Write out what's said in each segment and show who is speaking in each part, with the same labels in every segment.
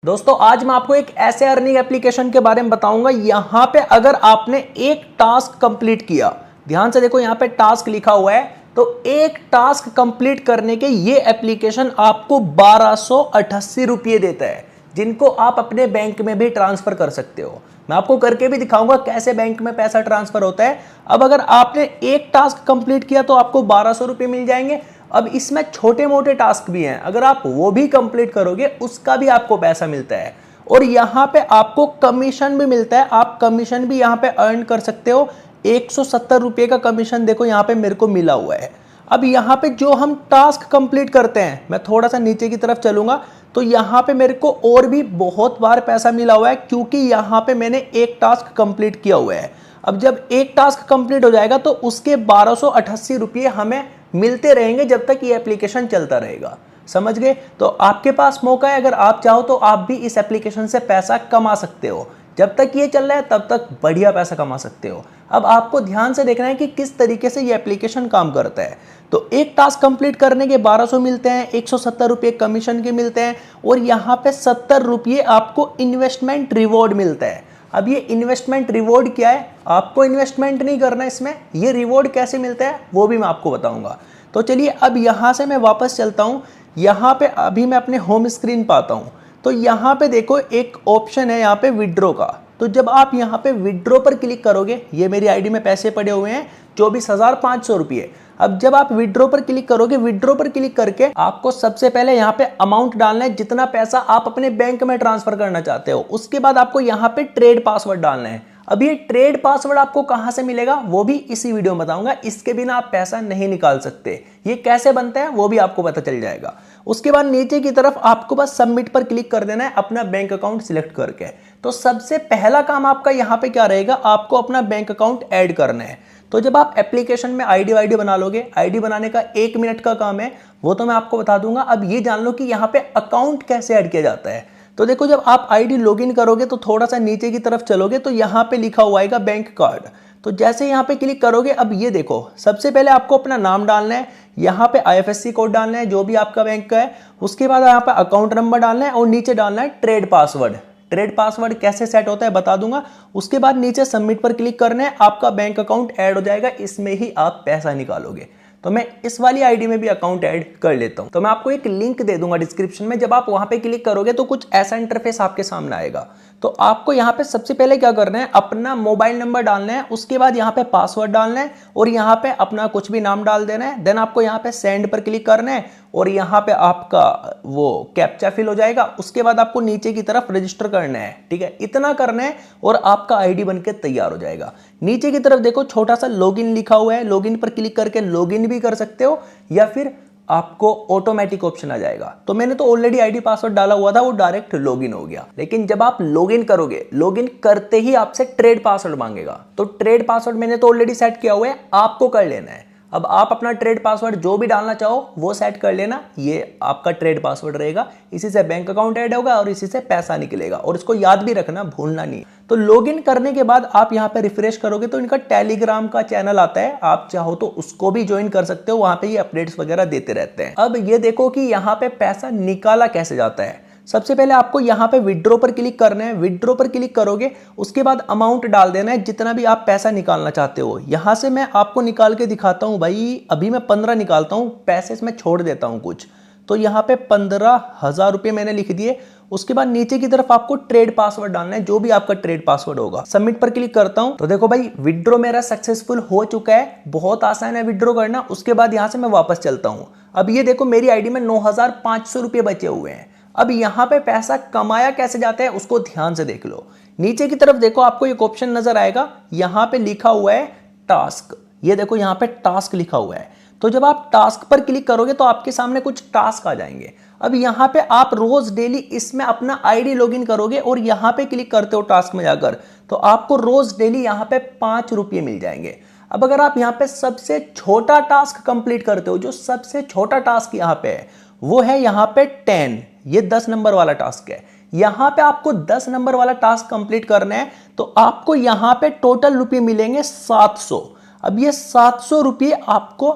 Speaker 1: दोस्तों आज मैं आपको एक ऐसे अर्निंग एप्लीकेशन के बारे में बताऊंगा। यहां पे अगर आपने एक टास्क कंप्लीट किया, ध्यान से देखो यहां पे टास्क लिखा हुआ है, तो एक टास्क कंप्लीट करने के ये एप्लीकेशन आपको 1288 रुपये देता है, जिनको आप अपने बैंक में भी ट्रांसफर कर सकते हो। मैं आपको करके भी दिखाऊंगा कैसे बैंक में पैसा ट्रांसफर होता है। अब अगर आपने एक टास्क कंप्लीट किया तो आपको 1200 रुपये मिल जाएंगे। अब इसमें छोटे मोटे टास्क भी हैं, अगर आप वो भी कंप्लीट करोगे उसका भी आपको पैसा मिलता है। और यहाँ पे आपको कमीशन भी मिलता है, आप कमीशन भी यहाँ पे अर्न कर सकते हो। 170 रुपये का कमीशन देखो यहाँ पे मेरे को मिला हुआ है। अब यहाँ पे जो हम टास्क कंप्लीट करते हैं, मैं थोड़ा सा नीचे की तरफ चलूंगा तो यहाँ पे मेरे को और भी बहुत बार पैसा मिला हुआ है, क्योंकि यहाँ पे मैंने एक टास्क कंप्लीट किया हुआ है। अब जब एक टास्क कंप्लीट हो जाएगा तो उसके 1288 रुपये हमें मिलते रहेंगे जब तक ये एप्लीकेशन चलता रहेगा। समझ गए? तो आपके पास मौका है, अगर आप चाहो तो आप भी इस एप्लीकेशन से पैसा कमा सकते हो। जब तक ये चल रहा है तब तक बढ़िया पैसा कमा सकते हो। अब आपको ध्यान से देखना है कि किस तरीके से ये एप्लीकेशन काम करता है। तो एक टास्क कंप्लीट करने के 1200 मिलते हैं, 170 रुपये कमीशन के मिलते हैं, और यहाँ पे 70 रुपये आपको इन्वेस्टमेंट रिवॉर्ड मिलता है। अब ये इन्वेस्टमेंट रिवॉर्ड क्या है? आपको इन्वेस्टमेंट नहीं करना इसमें, ये रिवॉर्ड कैसे मिलता है वो भी मैं आपको बताऊंगा। तो चलिए अब यहाँ से मैं वापस चलता हूँ। यहाँ पे अभी मैं अपने होम स्क्रीन पाता हूँ, तो यहाँ पे देखो एक ऑप्शन है यहाँ पे विड्रॉ का। तो जब आप यहाँ पे विड्रॉ पर क्लिक करोगे, ये मेरी आईडी में पैसे पड़े हुए हैं 24,500 रुपये। अब जब आप विड्रॉ पर क्लिक करोगे, विड्रॉ पर क्लिक करके आपको सबसे पहले यहाँ पे अमाउंट डालना है, जितना पैसा आप अपने बैंक में ट्रांसफर करना चाहते हो। उसके बाद आपको यहाँ पे ट्रेड पासवर्ड डालना है। अब ये ट्रेड पासवर्ड आपको कहां से मिलेगा वो भी इसी वीडियो में बताऊंगा। इसके बिना आप पैसा नहीं निकाल सकते। ये कैसे बनता है वो भी आपको पता चल जाएगा। उसके बाद नीचे की तरफ आपको बस सबमिट पर क्लिक कर देना है, अपना बैंक अकाउंट सिलेक्ट करके। तो सबसे पहला काम आपका यहाँ पे क्या रहेगा, आपको अपना बैंक अकाउंट ऐड करना है। तो जब आप एप्लीकेशन में आईडी वाईडी बना लोगे, आईडी बनाने का 1 मिनट का काम है, वो तो मैं आपको बता दूंगा। अब ये जान लो कि यहाँ पे अकाउंट कैसे ऐड किया जाता है। तो देखो जब आप आईडी लॉगिन करोगे तो थोड़ा सा नीचे की तरफ चलोगे तो यहाँ पे लिखा हुआ आएगा बैंक कार्ड। तो जैसे यहाँ पे क्लिक करोगे, अब ये देखो सबसे पहले आपको अपना नाम डालना है, यहाँ पे आईएफएससी कोड डालना है जो भी आपका बैंक का है। उसके बाद यहाँ पे अकाउंट नंबर डालना है और नीचे डालना है ट्रेड पासवर्ड। ट्रेड पासवर्ड कैसे सेट होता है बता दूंगा। उसके बाद नीचे सबमिट पर क्लिक करना है, आपका बैंक अकाउंट ऐड हो जाएगा, इसमें ही आप पैसा निकालोगे। तो मैं इस वाली आईडी में भी अकाउंट ऐड कर लेता हूं। तो मैं आपको एक लिंक दे दूंगा डिस्क्रिप्शन में, जब आप वहां पे क्लिक करोगे तो कुछ ऐसा इंटरफेस आपके सामने आएगा। तो आपको यहाँ पे सबसे पहले क्या करना है, अपना मोबाइल नंबर डालना है, उसके बाद यहाँ पे पासवर्ड डालना है और यहाँ पे अपना कुछ भी नाम डाल देना है। देन आपको यहाँ पे सेंड पर क्लिक करना है और यहाँ पे आपका वो कैप्चा फिल हो जाएगा। उसके बाद आपको नीचे की तरफ रजिस्टर करना है, ठीक है, इतना करना है और आपका आईडी बनके तैयार हो जाएगा। नीचे की तरफ देखो छोटा सा लॉगिन लिखा हुआ है, लॉगिन पर क्लिक करके लॉगिन भी कर सकते हो या फिर आपको ऑटोमेटिक ऑप्शन आ जाएगा। तो मैंने तो ऑलरेडी आईडी पासवर्ड डाला हुआ था, वो डायरेक्ट लॉगिन हो गया। लेकिन जब आप लॉगिन करोगे, लॉगिन करते ही आपसे ट्रेड पासवर्ड मांगेगा। तो ट्रेड पासवर्ड मैंने तो ऑलरेडी सेट किया हुआ है, आपको कर लेना है। अब आप अपना ट्रेड पासवर्ड जो भी डालना चाहो वो सेट कर लेना, ये आपका ट्रेड पासवर्ड रहेगा। इसी से बैंक अकाउंट ऐड होगा और इसी से पैसा निकलेगा, और इसको याद भी रखना, भूलना नहीं। तो लॉगिन करने के बाद आप यहाँ पे रिफ्रेश करोगे तो इनका टेलीग्राम का चैनल आता है, आप चाहो तो उसको भी ज्वाइन कर सकते हो, वहां पे ये अपडेट्स वगैरह देते रहते हैं। अब ये देखो कि यहाँ पे पैसा निकाला कैसे जाता है। सबसे पहले आपको यहाँ पे विड्रॉ पर क्लिक करना है। विड्रॉ पर क्लिक करोगे, उसके बाद अमाउंट डाल देना है जितना भी आप पैसा निकालना चाहते हो। यहाँ से मैं आपको निकाल के दिखाता हूँ भाई, अभी मैं 15 निकालता हूँ, पैसे इसमें छोड़ देता हूँ कुछ। तो यहाँ पे 15,000 रुपये मैंने लिख दिए। उसके बाद नीचे की तरफ आपको ट्रेड पासवर्ड डालना है, जो भी आपका ट्रेड पासवर्ड होगा। सबमिट पर क्लिक करता हूं तो देखो भाई विड्रॉ मेरा सक्सेसफुल हो चुका है। बहुत आसान है विड्रॉ करना। उसके बाद यहां से मैं वापस चलता हूं। अब ये देखो मेरी आईडी में 9,500 रुपये बचे हुए हैं। अब यहां पे पैसा कमाया कैसे जाता है उसको ध्यान से देख लो। नीचे की तरफ देखो आपको एक ऑप्शन नजर आएगा, यहां पे लिखा हुआ है टास्क। ये देखो यहां पे टास्क लिखा हुआ है। तो जब आप टास्क पर क्लिक करोगे तो आपके सामने कुछ टास्क आ जाएंगे। अब यहाँ पे आप रोज डेली इसमें अपना आईडी लॉगिन करोगे और यहाँ पे क्लिक करते हो टास्क में जाकर, तो आपको रोज डेली यहाँ पे 5 रुपये मिल जाएंगे। अब अगर आप यहाँ पे सबसे छोटा टास्क कंप्लीट करते हो, जो सबसे छोटा टास्क यहाँ पे है वो है यहाँ पे 10, ये 10 नंबर वाला टास्क है। यहाँ पे आपको 10 नंबर वाला टास्क कंप्लीट करना है, तो आपको यहाँ पे टोटल रुपये मिलेंगे 700। अब ये 700 रुपये आपको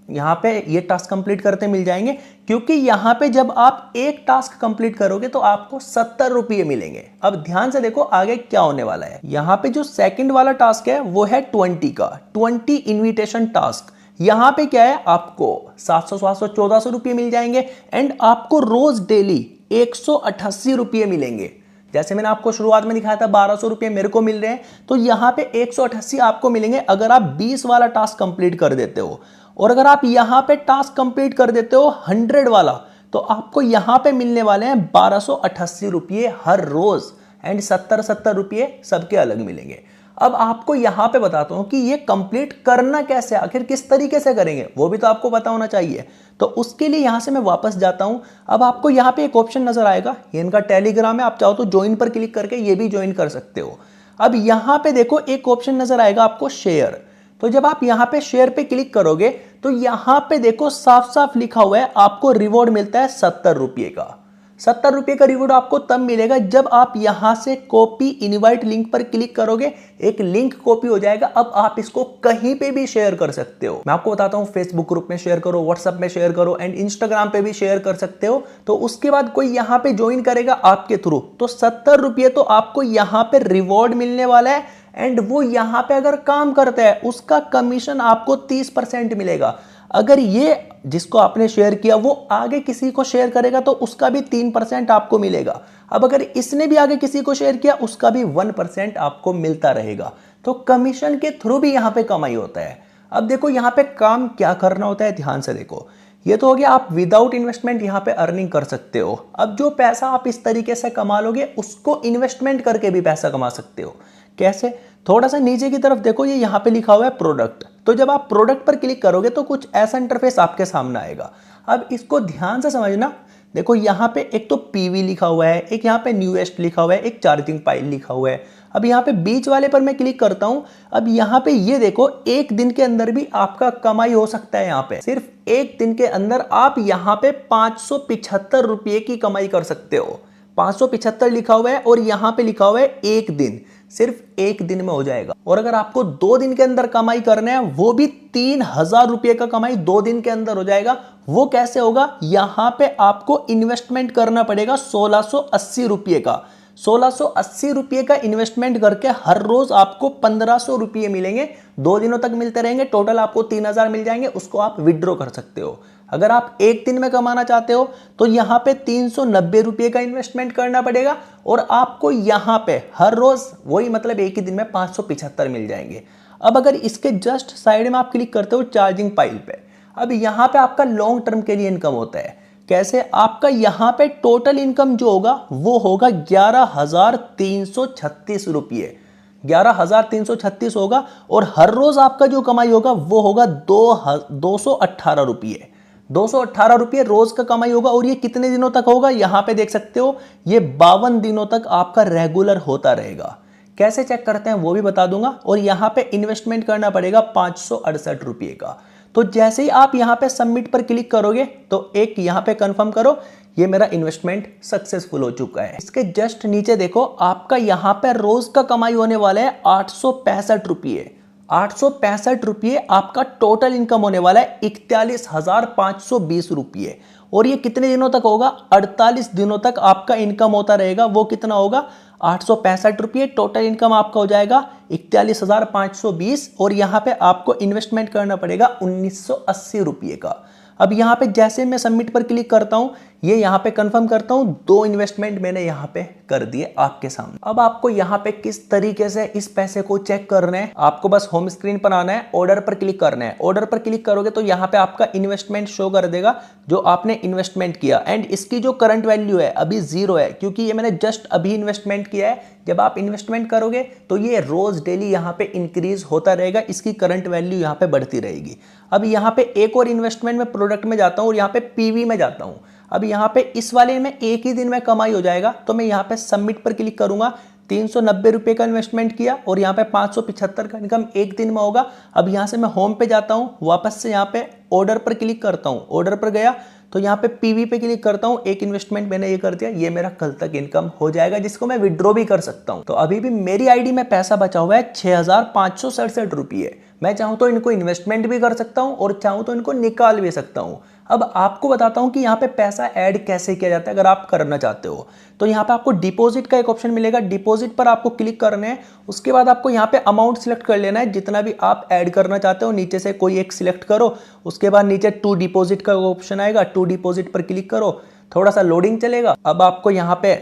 Speaker 1: यहाँ पे ये टास्क कंप्लीट करते मिल जाएंगे, क्योंकि यहाँ पे जब आप एक टास्क कंप्लीट करोगे तो आपको 70 रुपये मिलेंगे। अब ध्यान से देखो आगे क्या होने वाला है। यहाँ पे जो सेकंड वाला टास्क है वो है 20 का, 20 इनविटेशन टास्क। यहाँ पे क्या है, आपको 700 700 1400 रुपये मिल जाएंगे एंड आपको रोज डेली 188 रुपये मिलेंगे। जैसे मैंने आपको शुरुआत में दिखाया था 1200 रुपये मेरे को मिल रहे हैं, तो यहाँ पे 188 आपको मिलेंगे अगर आप 20 वाला टास्क कंप्लीट कर देते हो। और अगर आप यहाँ पे टास्क कंप्लीट कर देते हो 100 वाला, तो आपको यहाँ पे मिलने वाले हैं 1288 रुपये हर रोज एंड 70 रुपये सबके अलग मिलेंगे। अब आपको यहाँ पे बताता हूं कि ये कंप्लीट करना कैसे, आखिर किस तरीके से करेंगे, वो भी तो आपको पता होना चाहिए। तो उसके लिए यहां से मैं वापस जाता हूं। अब आपको यहाँ पे एक ऑप्शन नजर आएगा, ये इनका टेलीग्राम है, आप चाहो तो ज्वाइन पर क्लिक करके ये भी ज्वाइन कर सकते हो। अब यहाँ पे देखो एक ऑप्शन नजर आएगा आपको शेयर। तो जब आप यहाँ पे शेयर पे क्लिक करोगे तो यहाँ पे देखो साफ साफ लिखा हुआ है आपको रिवॉर्ड मिलता है 70 रुपये का। 70 रुपये का रिवॉर्ड आपको तब मिलेगा जब आप यहां से कॉपी इनवाइट लिंक पर क्लिक करोगे, एक लिंक कॉपी हो जाएगा। अब आप इसको कहीं पे भी शेयर कर सकते हो। मैं आपको बताता हूं, फेसबुक ग्रुप में शेयर करो, व्हाट्सएप में शेयर करो एंड इंस्टाग्राम पे भी शेयर कर सकते हो। तो उसके बाद कोई यहां पे ज्वाइन करेगा आपके थ्रू, तो 70 रुपये तो आपको यहां पे रिवॉर्ड मिलने वाला है एंड वो यहां पे अगर काम करता है उसका कमीशन आपको 30% मिलेगा। अगर ये जिसको आपने शेयर किया वो आगे किसी को शेयर करेगा तो उसका भी 3% आपको मिलेगा। अब अगर इसने भी आगे किसी को शेयर किया उसका भी 1% आपको मिलता रहेगा। तो कमीशन के थ्रू भी यहां पे कमाई होता है। अब देखो यहां पे काम क्या करना होता है, ध्यान से देखो। ये तो हो गया आप विदाउट इन्वेस्टमेंट यहां पे अर्निंग कर सकते हो। अब जो पैसा आप इस तरीके से कमा लोगे उसको इन्वेस्टमेंट करके भी पैसा कमा सकते हो। कैसे, थोड़ा सा नीचे की तरफ देखो, ये यहां पे लिखा हुआ है प्रोडक्ट। तो जब आप प्रोडक्ट पर क्लिक करोगे तो कुछ ऐसा इंटरफेस आपके सामने आएगा। अब इसको ध्यान से समझना। देखो यहाँ पे एक तो पीवी लिखा हुआ है, एक यहाँ पे न्यूएस्ट लिखा हुआ है, एक चार्जिंग पाइल लिखा हुआ है। अब यहाँ पे बीच वाले पर मैं क्लिक करता हूं। अब यहाँ पे ये देखो एक दिन के अंदर भी आपका कमाई हो सकता है। यहाँ पे सिर्फ एक दिन के अंदर आप यहाँ पे 575 रुपये की कमाई कर सकते हो। 575 लिखा हुआ है और यहाँ पे लिखा हुआ है एक दिन, सिर्फ एक दिन में हो जाएगा। और अगर आपको 2 दिन के अंदर कमाई करना है वो भी 3000 रुपये का कमाई 2 दिन के अंदर हो जाएगा। वो कैसे होगा, यहां पे आपको इन्वेस्टमेंट करना पड़ेगा 1680 रुपये का। 1680 रुपये का इन्वेस्टमेंट करके हर रोज आपको 1500 रुपये मिलेंगे, 2 दिनों तक मिलते रहेंगे। टोटल आपको 3000 मिल जाएंगे, उसको आप विड्रॉ कर सकते हो। अगर आप एक दिन में कमाना चाहते हो तो यहां पे 390 रुपये का इन्वेस्टमेंट करना पड़ेगा और आपको यहां पे हर रोज वही मतलब एक ही दिन में 575 मिल जाएंगे। अब अगर इसके जस्ट साइड में आप क्लिक करते हो चार्जिंग पाइल पे, अब यहां पे आपका लॉन्ग टर्म के लिए इनकम होता है। कैसे, आपका यहां पे टोटल इनकम जो होगा वो होगा 11,336 रुपये। 11,336 होगा और हर रोज आपका जो कमाई होगा वो होगा 218 रुपये। 218 रुपये रोज का कमाई होगा। और ये कितने दिनों तक होगा, यहां पे देख सकते हो ये 52 दिनों तक आपका रेगुलर होता रहेगा। कैसे चेक करते हैं वो भी बता दूंगा। और यहां पे इन्वेस्टमेंट करना पड़ेगा 568 रुपये का। तो जैसे ही आप यहां पे सबमिट पर क्लिक करोगे तो एक यहां पे कंफर्म करो, ये मेरा इन्वेस्टमेंट सक्सेसफुल हो चुका है। इसके जस्ट नीचे देखो आपका यहां पे रोज का कमाई होने वाला है 865 रुपये। 865 रुपये आपका टोटल इनकम होने वाला है 41,520 रुपये। और ये कितने दिनों तक होगा, 48 दिनों तक आपका इनकम होता रहेगा। वो कितना होगा, 865 रुपये। टोटल इनकम आपका हो जाएगा 41,520 और यहां पे आपको इन्वेस्टमेंट करना पड़ेगा 1980 रुपये का। अब यहां पे जैसे मैं सबमिट पर क्लिक करता हूं, ये यहां पे कंफर्म करता हूं, 2 इन्वेस्टमेंट मैंने यहां पे कर दिए आपके सामने। अब आपको यहां पे किस तरीके से इस पैसे को चेक करना है, आपको बस होम स्क्रीन पर आना है, ऑर्डर पर क्लिक करना है। ऑर्डर पर क्लिक करोगे तो यहां पे आपका इन्वेस्टमेंट शो कर देगा जो आपने इन्वेस्टमेंट किया एंड इसकी जो करंट वैल्यू है अभी 0 है, क्योंकि ये मैंने जस्ट अभी इन्वेस्टमेंट किया है। जब आप इन्वेस्टमेंट करोगे तो ये रोज डेली यहां पे इंक्रीज होता रहेगा, इसकी करंट वैल्यू यहां पे बढ़ती रहेगी। अब यहां पे एक और इन्वेस्टमेंट में प्रोडक्ट में जाता हूं और यहां पे पीवी में जाता हूं। अब यहां पे इस वाले में एक ही दिन में कमाई हो जाएगा, तो मैं यहां पे सबमिट पर क्लिक करूंगा। 390 रुपये का इन्वेस्टमेंट किया और यहाँ पे 575 का इनकम एक दिन में होगा। अब यहाँ से मैं होम पे जाता हूँ, वापस से यहाँ पे ऑर्डर पर क्लिक करता हूँ। ऑर्डर पर गया तो यहाँ पे पीवी पे क्लिक करता हूँ, एक इन्वेस्टमेंट मैंने ये कर दिया, ये मेरा कल तक इनकम हो जाएगा जिसको मैं विड्रॉ भी कर सकता हूँ। तो अभी भी मेरी आईडी में पैसा बचा हुआ है 6,567 रुपये। मैं चाहूँ तो इनको इन्वेस्टमेंट भी कर सकता हूँ और चाहूँ तो इनको निकाल भी सकता हूँ। अब आपको बताता हूँ कि यहाँ पे पैसा ऐड कैसे किया जाता है अगर आप करना चाहते हो। तो यहाँ पे आपको डिपॉजिट का एक ऑप्शन मिलेगा, डिपॉजिट पर आपको क्लिक करना है। उसके बाद आपको यहाँ पे अमाउंट सिलेक्ट कर लेना है जितना भी आप ऐड करना चाहते हो, नीचे से कोई एक सिलेक्ट करो। उसके बाद नीचे टू डिपॉजिट का ऑप्शन आएगा, टू डिपॉजिट पर क्लिक करो, थोड़ा सा लोडिंग चलेगा। अब आपको यहाँ पे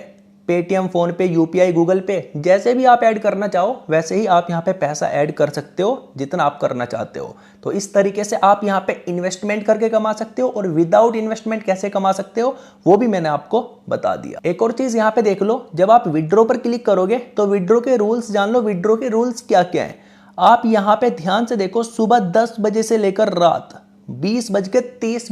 Speaker 1: पेटीएम, फोन पे, यूपीआई, गूगल पे जैसे भी आप ऐड करना चाहो वैसे ही आप यहाँ पे पैसा ऐड कर सकते हो जितना आप करना चाहते हो। तो इस तरीके से आप यहाँ पे इन्वेस्टमेंट करके कमा सकते हो और विदाउट इन्वेस्टमेंट कैसे कमा सकते हो वो भी मैंने आपको बता दिया। एक और चीज यहाँ पे देख लो, जब आप विड्रॉ पर क्लिक करोगे तो विड्रॉ के रूल्स जान लो। विड्रॉ के रूल्स क्या क्या है आप यहाँ पे ध्यान से देखो। सुबह 10 बजे से लेकर रात 20:30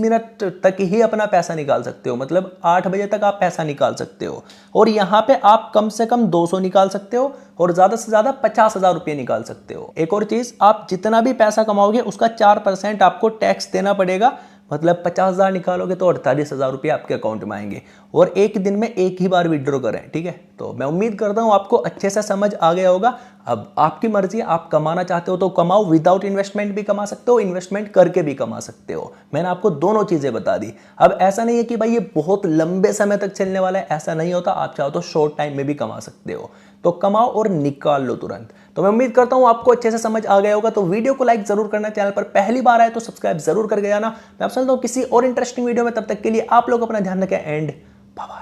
Speaker 1: तक ही अपना पैसा निकाल सकते हो, मतलब 8 बजे तक आप पैसा निकाल सकते हो। और यहाँ पे आप कम से कम 200 निकाल सकते हो और ज्यादा से ज्यादा 50,000 रुपये निकाल सकते हो। एक और चीज, आप जितना भी पैसा कमाओगे उसका 4% आपको टैक्स देना पड़ेगा, मतलब 50,000 निकालोगे तो 48,000 रुपये आपके अकाउंट में आएंगे। और एक दिन में एक ही बार विड्रॉ करें, ठीक है। तो मैं उम्मीद करता हूं आपको अच्छे से समझ आ गया होगा। अब आपकी मर्जी, आप कमाना चाहते हो तो कमाओ, विदाउट इन्वेस्टमेंट भी कमा सकते हो, इन्वेस्टमेंट करके भी कमा सकते हो। मैंने आपको दोनों चीजें बता दी। अब ऐसा नहीं है कि भाई ये बहुत लंबे समय तक चलने वाला है, ऐसा नहीं होता। आप चाहो तो शॉर्ट टाइम में भी कमा सकते हो। तो कमाओ और निकाल लो तुरंत। तो मैं उम्मीद करता हूं आपको अच्छे से समझ आ गया होगा। तो वीडियो को लाइक जरूर करना, चैनल पर पहली बार आए तो सब्सक्राइब जरूर करके जाना। मैं आपसे मिलता हूं किसी और इंटरेस्टिंग वीडियो में, तब तक के लिए आप लोग अपना ध्यान रखें एंड बाय बाय।